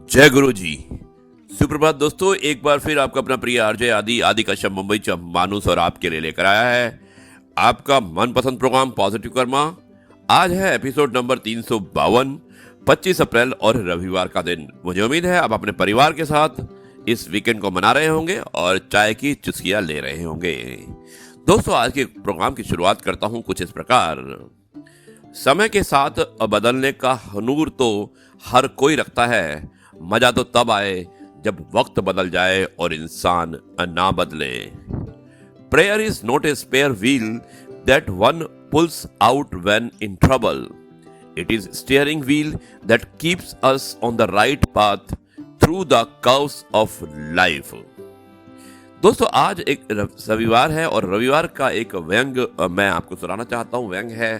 जय गुरु जी। सुप्रभात दोस्तों, एक बार फिर आपका अपना प्रिय आरजे आदि कश्यप मुंबई से मानुस और आपके लिए लेकर आया है आपका मनपसंद प्रोग्राम पॉजिटिव कर्मा। आज है एपिसोड नंबर 352, 25 अप्रैल और रविवार का दिन। मुझे उम्मीद है आप अपने परिवार के साथ इस वीकेंड को मना रहे होंगे और चाय की चुस्कियां ले रहे होंगे। दोस्तों, आज के प्रोग्राम की शुरुआत करता हूं कुछ इस प्रकार। समय के साथ बदलने का हुनूर तो हर कोई रखता है, मजा तो तब आए जब वक्त बदल जाए और इंसान ना बदले। Prayer is not a spare wheel that one pulls out when in trouble, it is steering wheel that keeps us on the right path through the curves of life. दोस्तों, आज एक रविवार है और रविवार का एक व्यंग मैं आपको सुनाना चाहता हूँ। व्यंग है,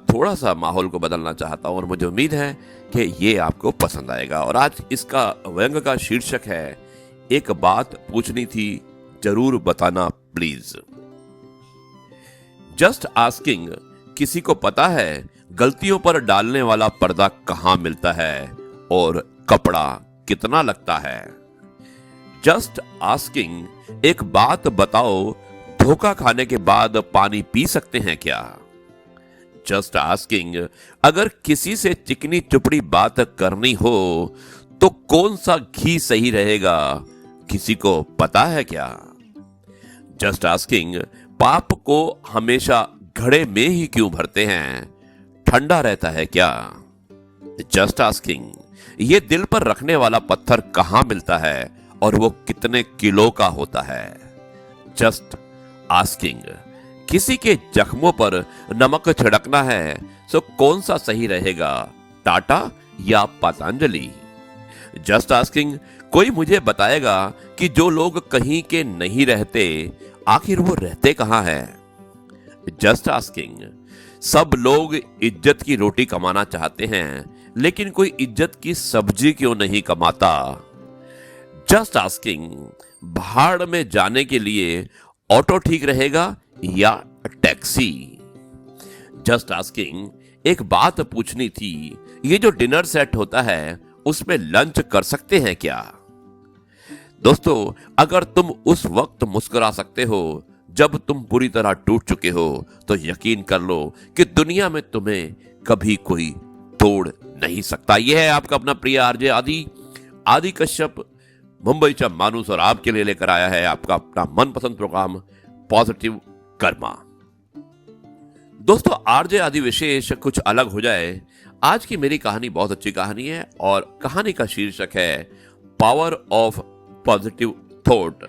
थोड़ा सा माहौल को बदलना चाहता हूँ और मुझे उम्मीद है कि ये आपको पसंद आएगा। और आज इसका व्यंग का शीर्षक है, एक बात पूछनी थी जरूर बताना प्लीज। जस्ट आस्किंग, किसी को पता है गलतियों पर डालने वाला पर्दा कहाँ मिलता है और कपड़ा कितना लगता है। जस्ट आस्किंग, एक बात बताओ, धोखा खाने के बाद पानी पी सकते हैं क्या। जस्ट आस्किंग, अगर किसी से चिकनी चुपड़ी बात करनी हो तो कौन सा घी सही रहेगा, किसी को पता है क्या। जस्ट आस्किंग, पाप को हमेशा घड़े में ही क्यों भरते हैं, ठंडा रहता है क्या। जस्ट आस्किंग, ये दिल पर रखने वाला पत्थर कहां मिलता है और वो कितने किलो का होता है। जस्ट आस्किंग, किसी के जख्मों पर नमक छिड़कना है तो कौन सा सही रहेगा, टाटा या पतंजलि। जस्ट आस्किंग, कोई मुझे बताएगा कि जो लोग कहीं के नहीं रहते आखिर वो रहते कहां है। जस्ट आस्किंग, सब लोग इज्जत की रोटी कमाना चाहते हैं लेकिन कोई इज्जत की सब्जी क्यों नहीं कमाता। जस्ट आस्किंग, भाड़ में जाने के लिए ऑटो ठीक रहेगा या टैक्सी। जस्ट आस्किंग, एक बात पूछनी थी, ये जो डिनर सेट होता है उसमें लंच कर सकते हैं क्या। दोस्तों, अगर तुम उस वक्त मुस्कुरा सकते हो जब तुम पूरी तरह टूट चुके हो तो यकीन कर लो कि दुनिया में तुम्हें कभी कोई तोड़ नहीं सकता। यह है आपका अपना प्रिय आरजे आदि कश्यप मुंबई से मानुस और आपके लिए लेकर आया है आपका अपना मनपसंद प्रोग्राम पॉजिटिव कर्मा। दोस्तों, आरजे आदि विशेष कुछ अलग हो जाए। आज की मेरी कहानी बहुत अच्छी कहानी है और कहानी का शीर्षक है पावर ऑफ पॉजिटिव थॉट,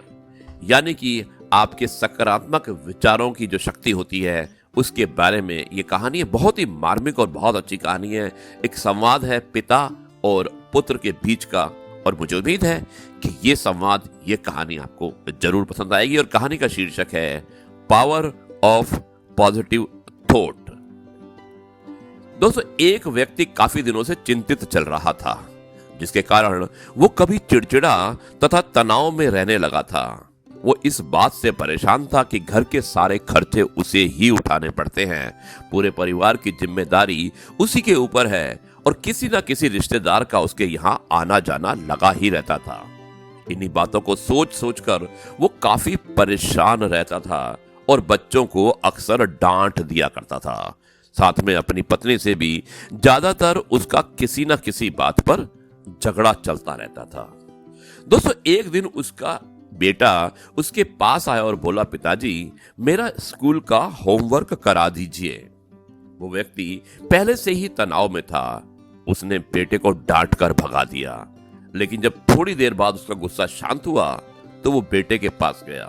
यानी कि आपके सकारात्मक विचारों की जो शक्ति होती है उसके बारे में ये कहानी है। बहुत ही मार्मिक और बहुत अच्छी कहानी है। एक संवाद है पिता और पुत्र के बीच का और मुझे उम्मीद है कि ये संवाद, ये कहानी आपको जरूर पसंद आएगी। और कहानी का शीर्षक है पावर ऑफ पॉजिटिव थॉट। दोस्तों, एक व्यक्ति काफी दिनों से चिंतित चल रहा था जिसके कारण वो कभी चिड़चिड़ा तथा तनाव में रहने लगा था। वो इस बात से परेशान था कि घर के सारे खर्चे उसे ही उठाने पड़ते हैं, पूरे परिवार की जिम्मेदारी उसी के ऊपर है और किसी ना किसी रिश्तेदार का उसके यहाँ आना जाना लगा ही रहता था। इन्हीं बातों को सोच सोच कर वो काफी परेशान रहता था और बच्चों को अक्सर डांट दिया करता था। साथ में अपनी पत्नी से भी ज्यादातर उसका किसी ना किसी बात पर झगड़ा चलता रहता था। दोस्तों, एक दिन उसका बेटा उसके पास आया और बोला, पिताजी मेरा स्कूल का होमवर्क करा दीजिए। वो व्यक्ति पहले से ही तनाव में था। उसने बेटे को डांट कर भगा दिया, लेकिन जब थोड़ी देर बाद उसका गुस्सा शांत हुआ तो वो बेटे के पास गया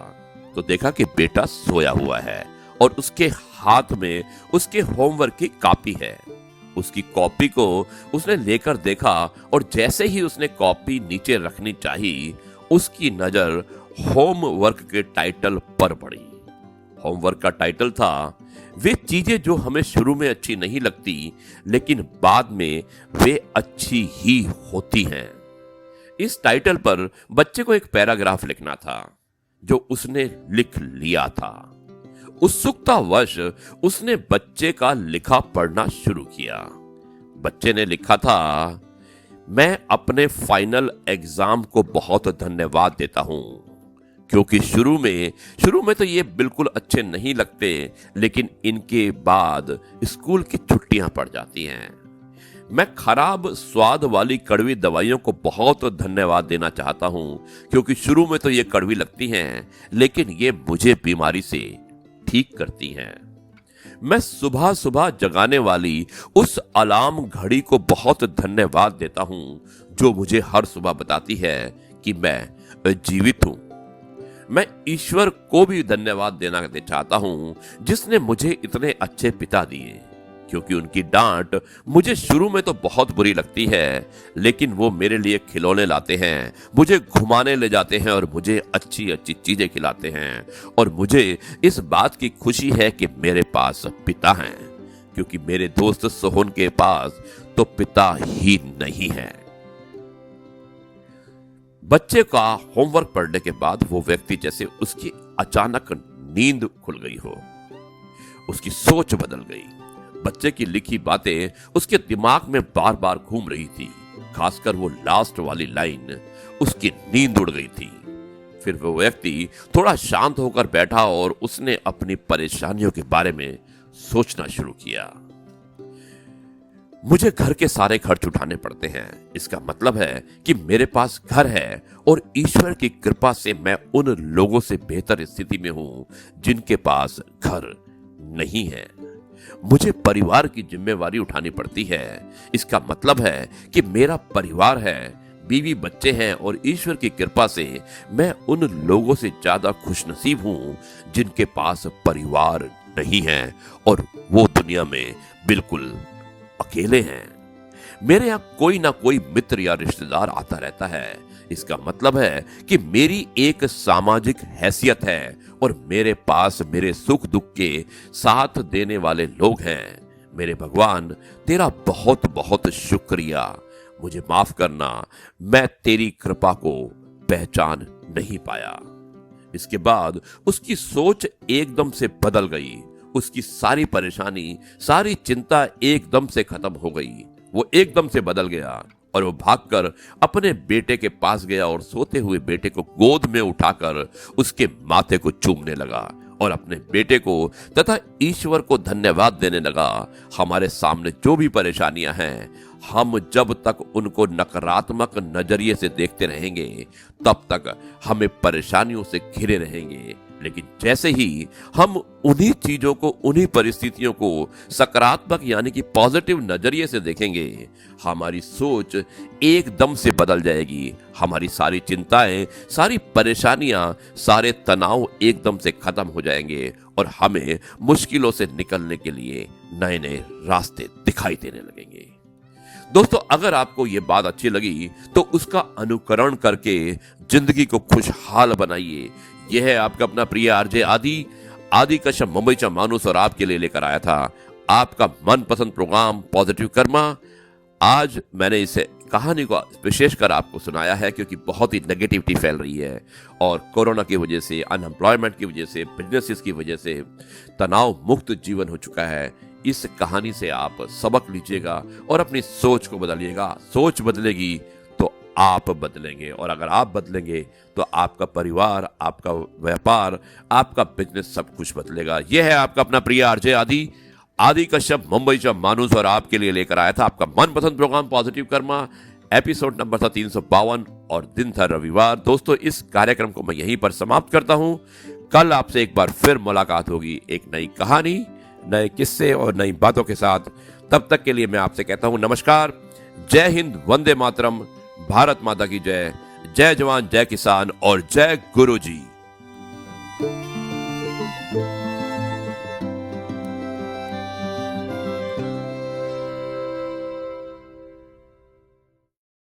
तो देखा कि बेटा सोया हुआ है और उसके हाथ में उसके होमवर्क की कॉपी है। उसकी कॉपी को उसने लेकर देखा और जैसे ही उसने कॉपी नीचे रखनी चाहिए उसकी नजर होमवर्क के टाइटल पर पड़ी। होमवर्क का टाइटल था, वे चीजें जो हमें शुरू में अच्छी नहीं लगती लेकिन बाद में वे अच्छी ही होती हैं। इस टाइटल पर बच्चे को एक पैराग्राफ लिखना था जो उसने लिख लिया था। उत्सुकतावश उसने बच्चे का लिखा पढ़ना शुरू किया। बच्चे ने लिखा था, मैं अपने फाइनल एग्जाम को बहुत धन्यवाद देता हूं, क्योंकि शुरू में तो ये बिल्कुल अच्छे नहीं लगते, लेकिन इनके बाद स्कूल की छुट्टियां पड़ जाती हैं। मैं खराब स्वाद वाली कड़वी दवाइयों को बहुत धन्यवाद देना चाहता हूं, क्योंकि शुरू में तो ये कड़वी लगती हैं, लेकिन ये मुझे बीमारी से ठीक करती हैं। मैं सुबह सुबह जगाने वाली उस अलार्म घड़ी को बहुत धन्यवाद देता हूं, जो मुझे हर सुबह बताती है कि मैं जीवित हूं। मैं ईश्वर को भी धन्यवाद देना चाहता हूं, जिसने मुझे इतने अच्छे पिता दिए, क्योंकि उनकी डांट मुझे शुरू में तो बहुत बुरी लगती है, लेकिन वो मेरे लिए खिलौने लाते हैं, मुझे घुमाने ले जाते हैं और मुझे अच्छी अच्छी चीजें खिलाते हैं। और मुझे इस बात की खुशी है कि मेरे पास पिता हैं, क्योंकि मेरे दोस्त सोहन के पास तो पिता ही नहीं है। बच्चे का होमवर्क पढ़ने के बाद वो व्यक्ति जैसे उसकी अचानक नींद खुल गई हो, उसकी सोच बदल गई। बच्चे की लिखी बातें उसके दिमाग में बार बार घूम रही थी, खासकर वो लास्ट वाली लाइन, उसकी नींद उड़ गई थी। फिर वो व्यक्ति थोड़ा शांत होकर बैठा और उसने अपनी परेशानियों के बारे में सोचना शुरू किया। मुझे घर के सारे खर्च उठाने पड़ते हैं, इसका मतलब है कि मेरे पास घर है और ईश्वर की कृपा से मैं उन लोगों से बेहतर स्थिति में हूं जिनके पास घर नहीं है। मुझे परिवार की जिम्मेवारी उठानी पड़ती है, इसका मतलब है कि मेरा परिवार है, बीवी बच्चे हैं और ईश्वर की कृपा से मैं उन लोगों से ज्यादा खुशनसीब हूं जिनके पास परिवार नहीं है और वो दुनिया में बिल्कुल अकेले हैं। मेरे यहां कोई ना कोई मित्र या रिश्तेदार आता रहता है, इसका मतलब है कि मेरी एक सामाजिक हैसियत है और मेरे पास मेरे सुख दुख के साथ देने वाले लोग हैं। मेरे भगवान, तेरा बहुत बहुत शुक्रिया। मुझे माफ करना, मैं तेरी कृपा को पहचान नहीं पाया। इसके बाद उसकी सोच एकदम से बदल गई। उसकी सारी परेशानी, सारी चिंता एकदम से खत्म हो गई। वो एकदम से बदल गया और वो भागकर अपने बेटे के पास गया और सोते हुए बेटे को गोद में उठाकर उसके माथे को चूमने लगा और अपने बेटे को तथा ईश्वर को धन्यवाद देने लगा। हमारे सामने जो भी परेशानियां हैं, हम जब तक उनको नकारात्मक नजरिए से देखते रहेंगे, तब तक हमें परेशानियों से घिरे रहेंगे। लेकिन जैसे ही हम उन्हीं चीजों को, उन्हीं परिस्थितियों को सकारात्मक यानी कि पॉजिटिव नजरिए से देखेंगे, हमारी सोच एकदम से बदल जाएगी। हमारी सारी चिंताएं, सारी परेशानियां, सारे तनाव एकदम से खत्म हो जाएंगे और हमें मुश्किलों से निकलने के लिए नए नए रास्ते दिखाई देने लगेंगे। दोस्तों, अगर आपको ये बात अच्छी लगी तो उसका अनुकरण करके जिंदगी को खुशहाल बनाइए। यह है आपका अपना प्रिय आरजे आदि कश्यप मुंबई चा मानुस और आपके लिए लेकर आया था आपका मनपसंद प्रोग्राम पॉजिटिव कर्मा। आज मैंने इसे कहानी को विशेषकर आपको सुनाया है क्योंकि बहुत ही नेगेटिविटी फैल रही है और कोरोना की वजह से, अनएम्प्लॉयमेंट की वजह से, बिजनेसेस की वजह से तनाव मुक्त जीवन हो चुका है। इस कहानी से आप सबक लीजिएगा और अपनी सोच को बदलिएगा। सोच बदलेगी तो आप बदलेंगे और अगर आप बदलेंगे तो आपका परिवार, आपका व्यापार, आपका बिजनेस, सब कुछ बदलेगा। यह है आपका अपना प्रिय आरजे आदि कश्यप मुंबई से मानुस और आपके लिए लेकर आया था आपका मनपसंद program positive karma. Episode number था 352 और दिन था रविवार। दोस्तों, इस कार्यक्रम को मैं यहीं पर समाप्त करता हूं। कल आपसे एक बार फिर मुलाकात होगी एक नई कहानी, नए किस्से और नई बातों के साथ। तब तक के लिए मैं आपसे कहता हूं नमस्कार, जय हिंद, वंदे मातरम, भारत माता की जय, जय जवान, जय किसान और जय गुरुजी।